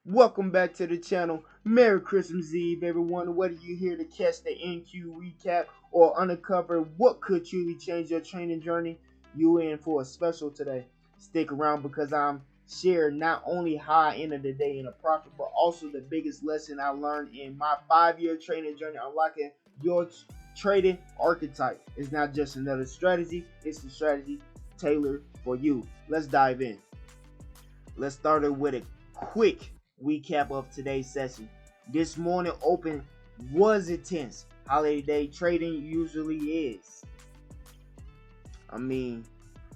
Welcome back to the channel. Merry Christmas Eve, everyone. Whether you're here to catch the NQ recap or uncover what could truly change your training journey, you in for a special today. Stick around because I'm sharing not only how I ended the day in a profit, but also the biggest lesson I learned in my 5-year training journey, unlocking your trading archetype. It's not just another strategy, it's a strategy tailored for you. Let's dive in. Let's start it with a quick recap of today's session. This morning open was intense. Holiday day trading usually is.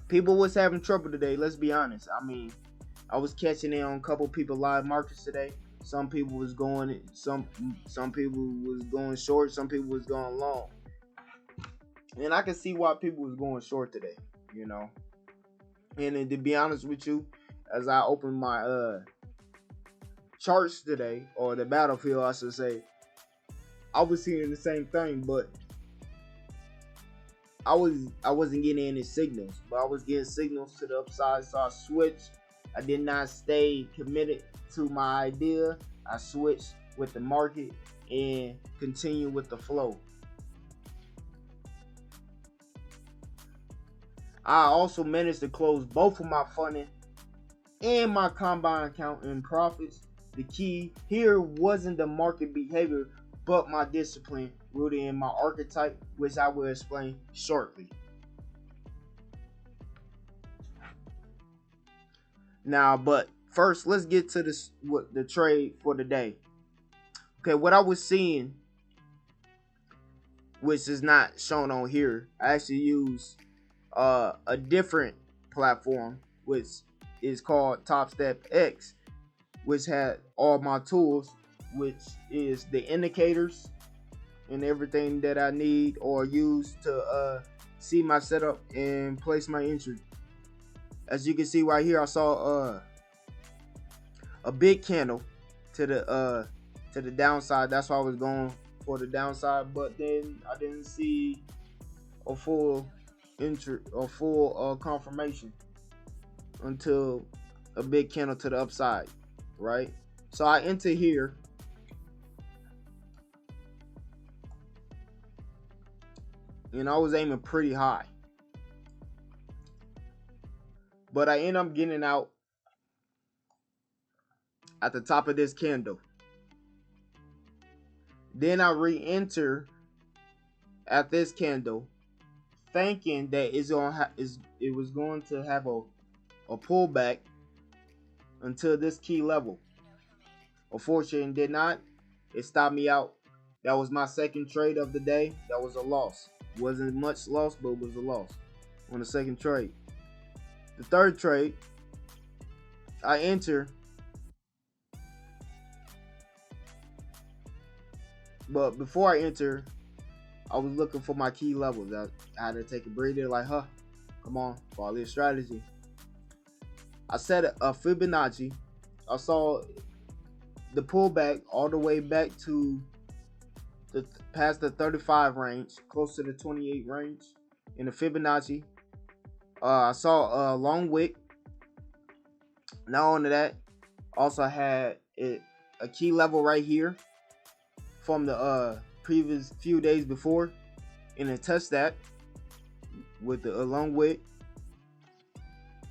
People was having trouble today, let's be honest. I was catching in on a couple people live markets today. Some people was going some people was going short, some people was going long. And I can see why people was going short today, you know. And to be honest with you, as I opened my charts today, or the battlefield I should say, I was seeing the same thing, but I wasn't getting any signals, but I was getting signals to the upside, so I switched. I did not stay committed to my idea. I switched with the market and continued with the flow. I also managed to close both of my funding and my combine account in profits. The key here wasn't the market behavior, but my discipline rooted in my archetype, which I will explain shortly. Now, but first, let's get to the trade for the day. Okay, what I was seeing, which is not shown on here, I actually used a different platform, which is called Top Step X, which had all my tools, which is the indicators and everything that I need or use to see my setup and place my entry. As you can see right here, I saw a big candle to the downside. That's why I was going for the downside, but then I didn't see a full entry or full confirmation until a big candle to the upside, right? So I enter here, and I was aiming pretty high, but I end up getting out at the top of this candle. Then I re-enter at this candle, thinking that it was going to have a pullback until this key level. Unfortunately, it did not. It stopped me out. That was my second trade of the day. That was a loss. Wasn't much loss, but it was a loss on the second trade. The third trade, I enter, but before I enter, I was looking for my key levels. I had to take a breather, like, come on, follow this strategy. I set a Fibonacci. I saw the pullback all the way back to past the 35 range, close to the 28 range in the Fibonacci. I saw a long wick. Not only that, also had a key level right here from the previous few days before, and it touched that with a long wick.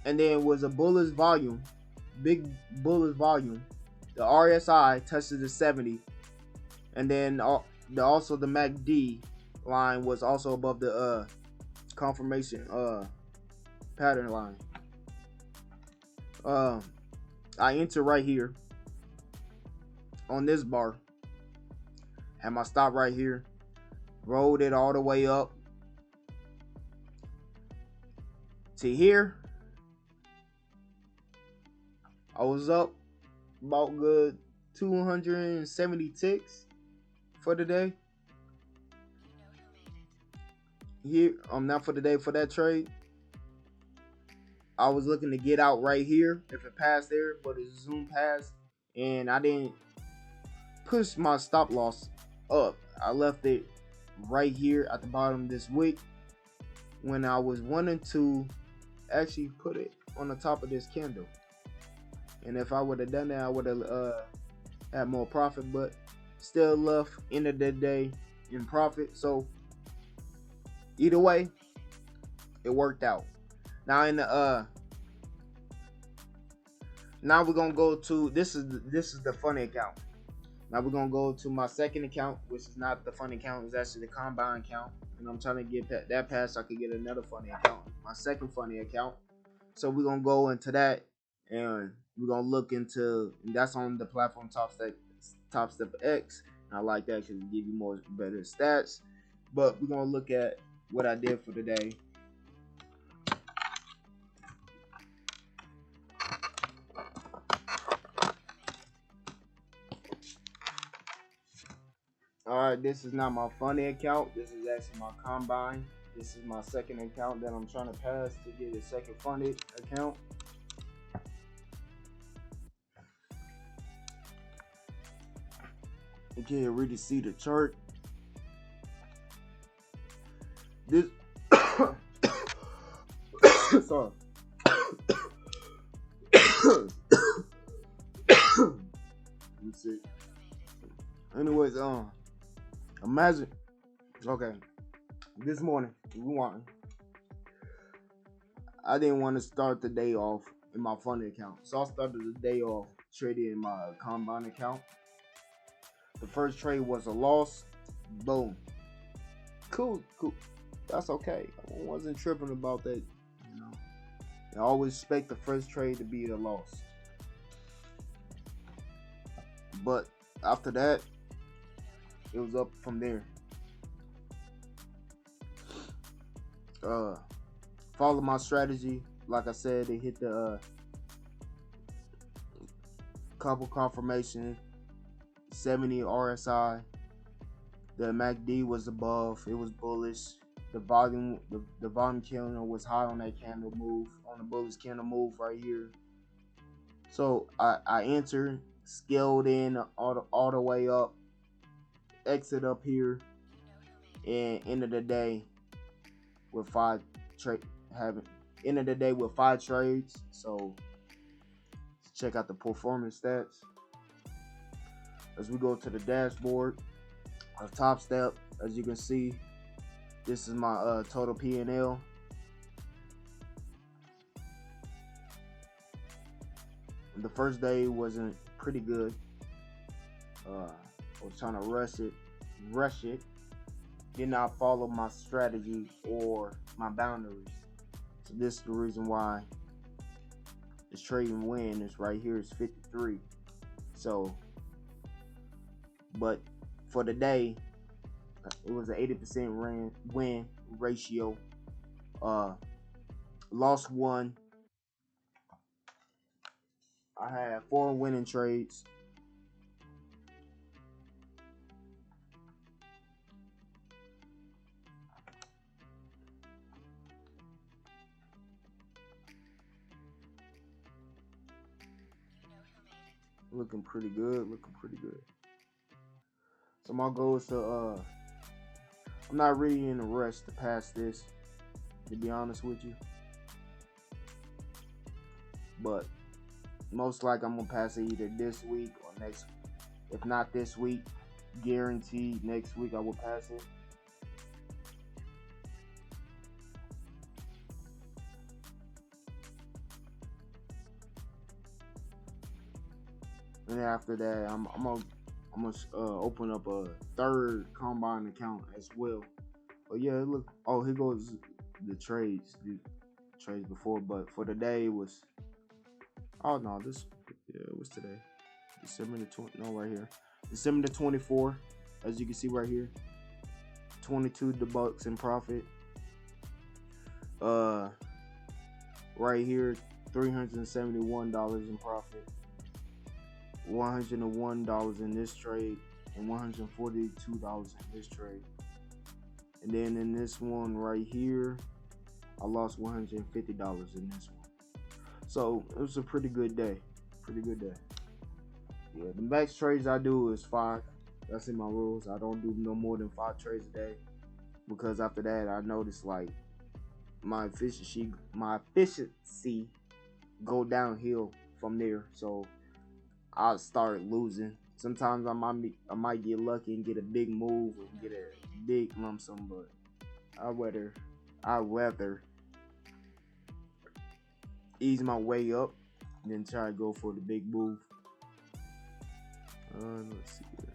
And then it was a bullish volume, big bullish volume. The RSI touched the 70, and then also the MACD line was also above the confirmation pattern line. I enter right here on this bar, had my stop right here, rolled it all the way up to here. I was up about good 270 ticks for the day. Here, not for the day, for that trade. I was looking to get out right here if it passed there, but it zoomed past, and I didn't push my stop loss up. I left it right here at the bottom of this wick when I was wanting to actually put it on the top of this candle. And if I would have done that, I would have had more profit, but still left end of the day in profit. So either way, it worked out. Now in the now we're gonna go to this is the funny account. Now we're gonna go to my second account, which is not the funny account, it's actually the combine account. And I'm trying to get that passed so I can get another funny account, my second funny account. So we're gonna go into that, and we're gonna look into, and that's on the platform Top Step X. And I like that because it give you better stats. But we're gonna look at what I did for today. Alright, this is not my funny account. This is actually my combine. This is my second account that I'm trying to pass to get a second funded account. You can't really see the chart. This sorry. Let me see. Anyways, imagine, okay, this morning, I didn't want to start the day off in my funny account. So I started the day off trading in my combine account. The first trade was a loss. Boom. Cool. That's okay. I wasn't tripping about that, you know. I always expect the first trade to be a loss. But after that, it was up from there. Follow my strategy. Like I said, they hit the couple confirmation, 70 RSI. The MACD was above. It was bullish. The volume candle was high on that candle move, on the bullish candle move right here. So I entered, scaled in all the way up, exit up here, and end of the day with 5 trades. So check out the performance stats as we go to the dashboard. Our Top Step, as you can see, this is my total P&L. The first day wasn't pretty good. I was trying to rush it. Did not follow my strategy or my boundaries. So this is the reason why this trading win is right here. It's 53. So, but for the day, it was an 80% win ratio. Lost 1. I had 4 winning trades. Looking pretty good. So my goal is to I'm not really in a rush to pass this, to be honest with you. But most likely I'm gonna pass it either this week or next week. If not this week, guaranteed next week I will pass it. And after that, I'm gonna open up a third combine account as well. But yeah, look. Oh, here goes the trades before. But for the day it was. Oh no, it was today. December the 20. No, right here. December the 24th. As you can see right here, 22 bucks in profit. Right here, $371 in profit. $101 in this trade and $142 in this trade. And then in this one right here, I lost $150 in this one. So it was a pretty good day. Yeah, the max trades I do is 5. That's in my rules. I don't do no more than 5 trades a day, because after that I noticed like my efficiency go downhill from there. So I'll start losing. Sometimes I might get lucky and get a big move and get a big lump sum, but I'd rather ease my way up than try to go for the big move. Let's see here.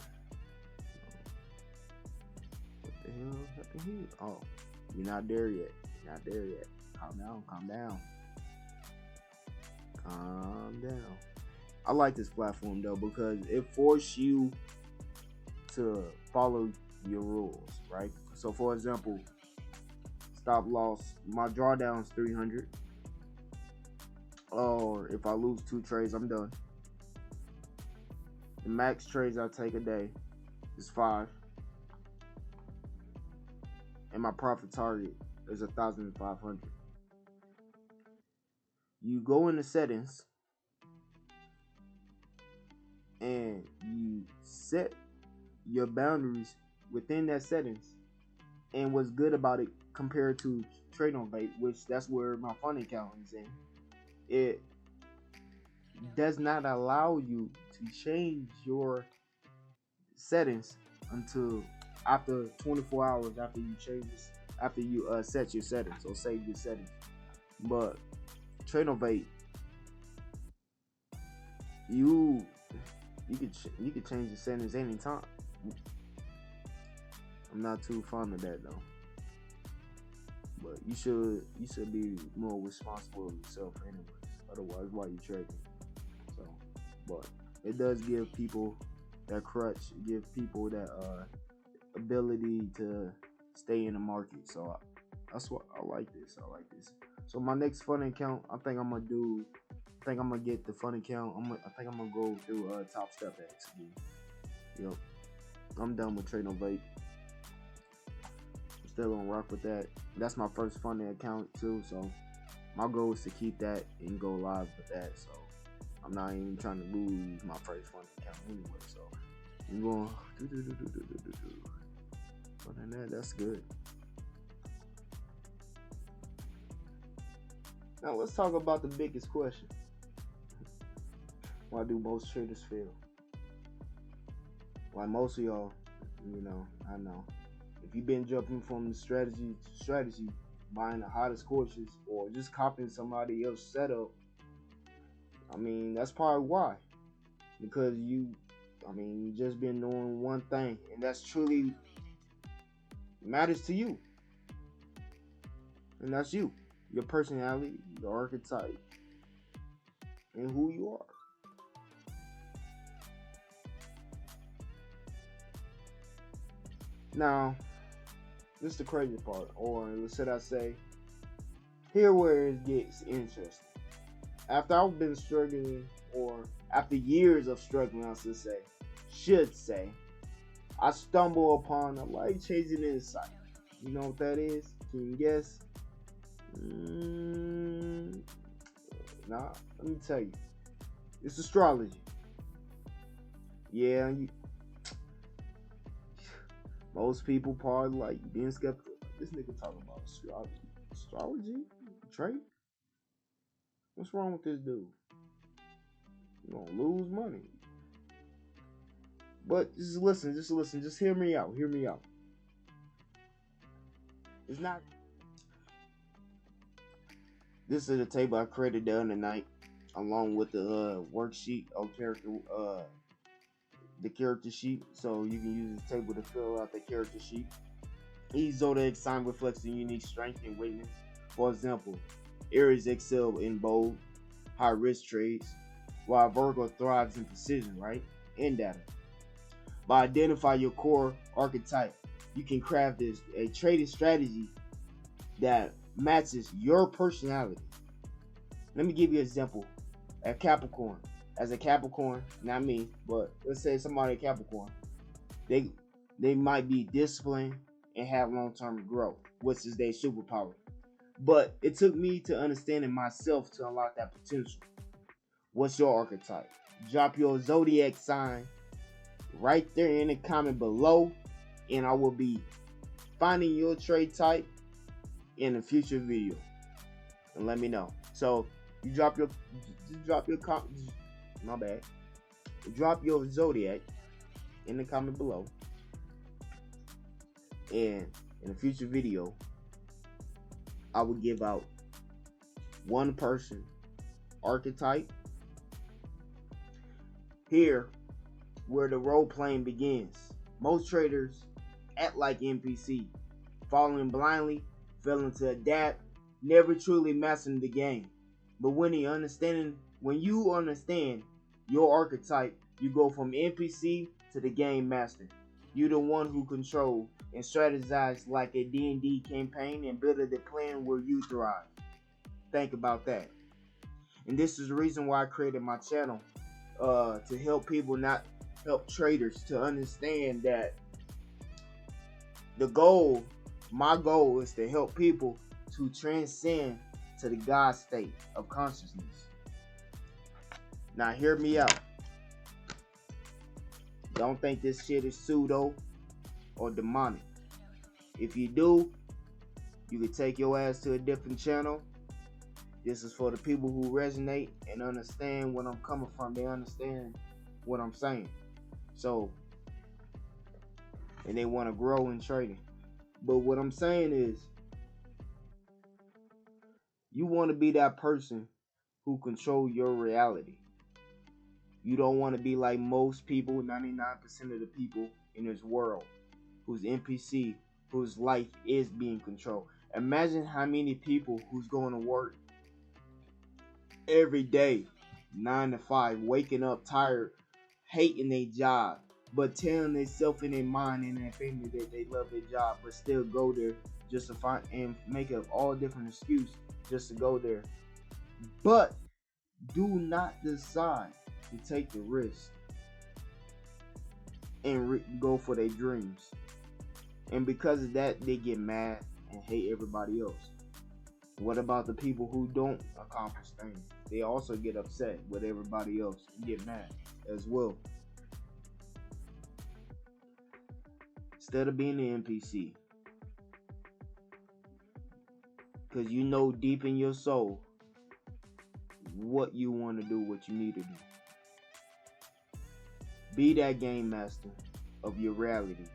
What the hell happened here? Oh, you're not there yet. You're not there yet. Calm down. Calm down. Calm down. I like this platform though because it forces you to follow your rules, right? So for example, stop loss, my drawdown is 300. Or if I lose 2 trades, I'm done. The max trades I take a day is 5. And my profit target is 1,500. You go into settings and you set your boundaries within that settings. And what's good about it compared to TRANSCEND, which that's where my fund account is in, it does not allow you to change your settings until after 24 hours after you change this, after you set your settings or save your settings. But TRANSCEND, you could change the settings anytime. I'm not too fond of that though. But you should be more responsible of yourself anyways. Otherwise, why you trading? So, but it does give people that crutch, give people that ability to stay in the market. So that's what I like this. I like this. So my next fund account, I think I'm gonna get the fund account. I think I'm gonna go through Top Step X. Yep. I'm done with TRANSCEND. Still gonna rock with that. That's my first funding account too, so my goal is to keep that and go live with that. So I'm not even trying to lose my first funding account anyway. So I'm going other than that, that's good. Now let's talk about the biggest question. Why do most traders fail? Like most of y'all, I know. If you've been jumping from strategy to strategy, buying the hottest courses, or just copying somebody else's setup, that's probably why. Because you just been doing one thing, and that's truly matters to you. And that's you, your personality, your archetype, and who you are. Now, this is the crazy part, or should I say, here where it gets interesting. After I've been struggling, or after years of struggling, should say, I stumble upon a life-changing insight. You know what that is? Can you guess? Nah, let me tell you. It's astrology. Yeah, most people probably like being skeptical. This nigga talking about astrology. Astrology? Trade? What's wrong with this dude? You're gonna lose money. But just listen. Just hear me out. It's not. This is a table I created the other night, along with the worksheet of the character sheet. So you can use the table to fill out the character sheet. Each zodiac sign reflects a unique strength and weakness. For example, Aries excel in bold, high risk trades, while Virgo thrives in precision, right? And data. By identifying your core archetype, you can craft a trading strategy that matches your personality. Let me give you an example. As a Capricorn, not me, but let's say somebody a Capricorn, they might be disciplined and have long-term growth, which is their superpower. But it took me to understanding myself to unlock that potential. What's your archetype? Drop your zodiac sign right there in the comment below, and I will be finding your trade type in a future video. And let me know. So You drop your my bad. Drop your zodiac in the comment below, and in a future video, I will give out one person archetype. Here, where the role playing begins. Most traders act like NPC, following blindly, failing to adapt, never truly mastering the game. But when you understand your archetype, you go from NPC to the game master. You're the one who control and strategize like a D&D campaign and build a plan where you thrive. Think about that. And this is the reason why I created my channel, to help people, not help traders, to understand that my goal is to help people to transcend to the God state of consciousness. Now hear me out. Don't think this shit is pseudo or demonic. If you do, you can take your ass to a different channel. This is for the people who resonate and understand where I'm coming from. They understand what I'm saying. So, and they want to grow in trading. But what I'm saying is, you want to be that person who control your reality. You don't want to be like most people, 99% of the people in this world, who's NPC, whose life is being controlled. Imagine how many people who's going to work every day, 9 to 5, waking up tired, hating their job, but telling themselves in their mind and their family that they love their job, but still go there just to find and make up all different excuses just to go there. But do not decide to take the risk and go for their dreams. And because of that, they get mad and hate everybody else. What about the people who don't accomplish things? They also get upset with everybody else and get mad as well. Instead of being an NPC, because you know deep in your soul what you want to do, what you need to do. Be that game master of your reality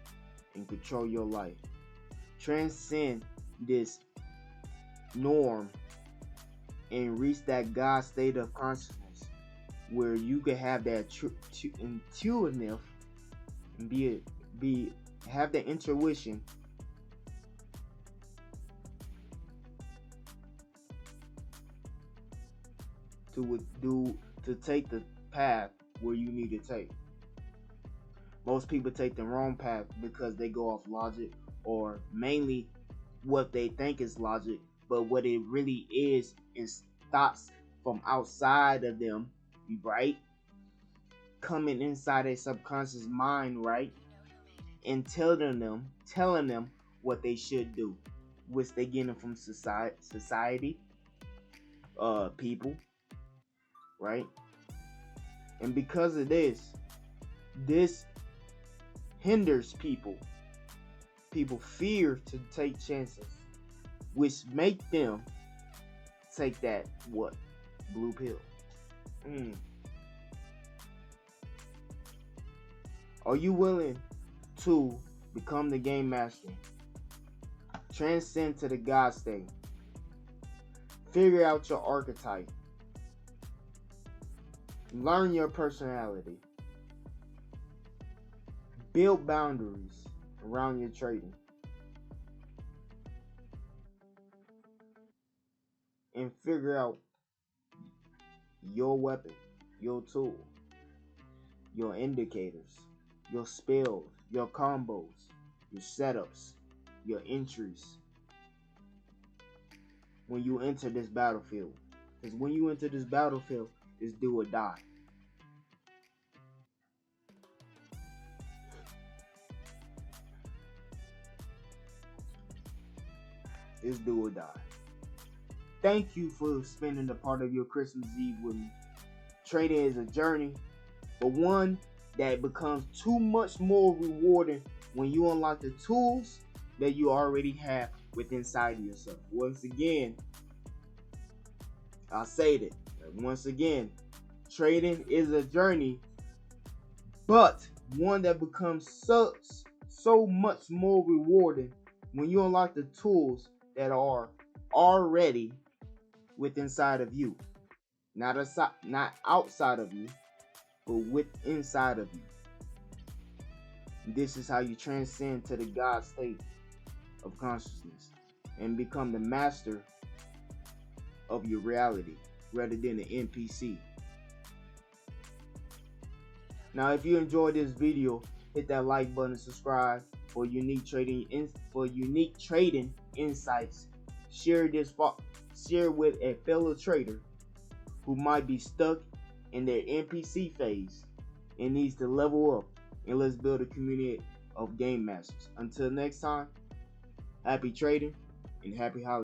and control your life. Transcend this norm and reach that God state of consciousness where you can have that intuitive and have that intuition to take the path where you need to take. Most people take the wrong path because they go off logic, or mainly what they think is logic, but what it really is thoughts from outside of them, right? Coming inside their subconscious mind, right? And telling them what they should do, which they getting from society, people, right? And because of this hinders people. People fear to take chances, which make them take that blue pill. Are you willing to become the game master? Transcend to the God state. Figure out your archetype. Learn your personality. Build boundaries around your trading. And figure out your weapon, your tool, your indicators, your spells, your combos, your setups, your entries when you enter this battlefield. Because when you enter this battlefield, it's do or die. It's do or die. Thank you for spending a part of your Christmas Eve with me. Trading is a journey, but one that becomes too much more rewarding when you unlock the tools that you already have within inside of yourself. Once again, I say that once again, trading is a journey, but one that becomes so much more rewarding when you unlock the tools that are already within inside of you, not outside of you, but within inside of you. This is how you transcend to the God state of consciousness and become the master of your reality rather than the NPC. Now, if you enjoyed this video, hit that like button and subscribe for unique trading insights. Share with a fellow trader who might be stuck in their NPC phase and needs to level up, and let's build a community of game masters. Until next time, happy trading and happy holidays.